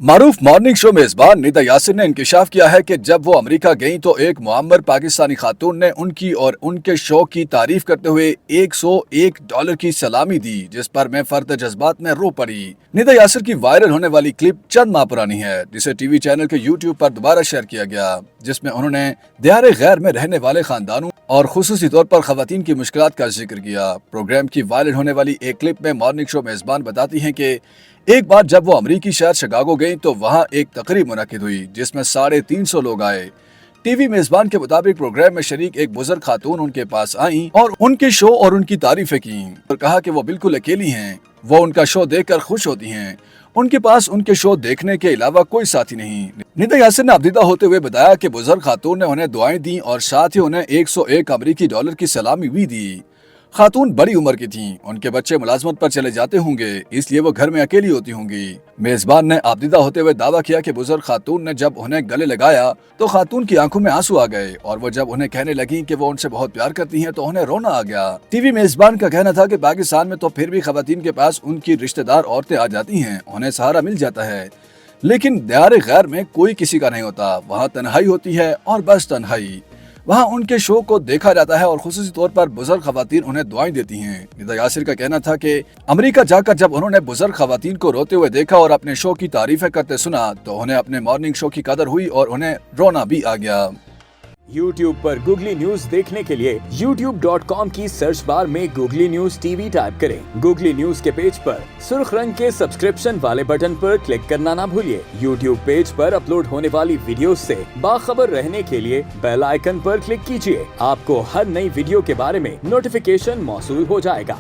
मारूफ morning show मेजबान निदा यासिर ने इंकशाफ किया है कि जब वो अमेरिका गईं तो एक मुअम्मर पाकिस्तानी खातून ने उनकी और उनके शो की तारीफ करते हुए $101 की सलामी दी, जिस पर मैं फर्द जज्बात में रो पड़ी। निदा यासिर की वायरल होने वाली क्लिप चंद माह पुरानी है, जिसे टीवी चैनल के यूट्यूब पर दोबारा शेयर किया गया, जिसमें उन्होंने दियारे गैर में रहने वाले खानदानों और खुसूसी तौर पर खवातीन की मुश्किलात का जिक्र किया। प्रोग्राम की वायरल होने वाली एक क्लिप में मॉर्निंग शो मेजबान बताती हैं कि एक बार जब वो अमरीकी शहर शिकागो गई तो वहाँ एक तकरीब मुनक्किद हुई, जिसमें 350 लोग आए। टीवी मेजबान के मुताबिक प्रोग्राम में शरीक एक बुजुर्ग खातून उनके पास आईं और उनके शो और उनकी तारीफें की और कहा कि वो बिल्कुल अकेली हैं, वो उनका शो देखकर खुश होती हैं, उनके पास उनके शो देखने के अलावा कोई साथी नहीं। निदा यासिर ने अब्दिदा होते हुए बताया कि बुजुर्ग खातून ने उन्हें दुआएं दी और साथ ही उन्हें $101 की सलामी भी दी। खातून बड़ी उम्र की थीं, उनके बच्चे मुलाजमत पर चले जाते होंगे, इसलिए वो घर में अकेली होती होंगी। मेजबान ने आबदिदा होते हुए दावा किया कि बुजुर्ग खातून ने जब उन्हें गले लगाया तो खातून की आंखों में आंसू आ गए और वो जब उन्हें कहने लगी कि वो उनसे बहुत प्यार करती हैं तो उन्हें रोना आ गया। टीवी मेजबान का कहना था कि पाकिस्तान में तो फिर भी खवातीन के पास उनकी रिश्तेदार औरतें आ जाती हैं, उन्हें सहारा मिल जाता है, लेकिन दियारे गैर में कोई किसी का नहीं होता, वहाँ तन्हाई होती है और बस तन्हाई। वहाँ उनके शो को देखा जाता है और खुसूसी तौर पर बुजुर्ग खवातीन उन्हें दुआएं देती हैं। निदा यासिर का कहना था कि अमेरिका जाकर जब उन्होंने बुजुर्ग खवातीन को रोते हुए देखा और अपने शो की तारीफें करते सुना तो उन्हें अपने मॉर्निंग शो की कदर हुई और उन्हें रोना भी आ गया। YouTube पर गूगली न्यूज देखने के लिए youtube.com की सर्च बार में गूगली न्यूज टीवी टाइप करें। गूगली न्यूज के पेज पर सुर्ख रंग के सब्सक्रिप्शन वाले बटन पर क्लिक करना ना भूलिए। YouTube पेज पर अपलोड होने वाली वीडियोस से बाखबर रहने के लिए बेल आइकन पर क्लिक कीजिए। आपको हर नई वीडियो के बारे में नोटिफिकेशन मौसूल हो जाएगा।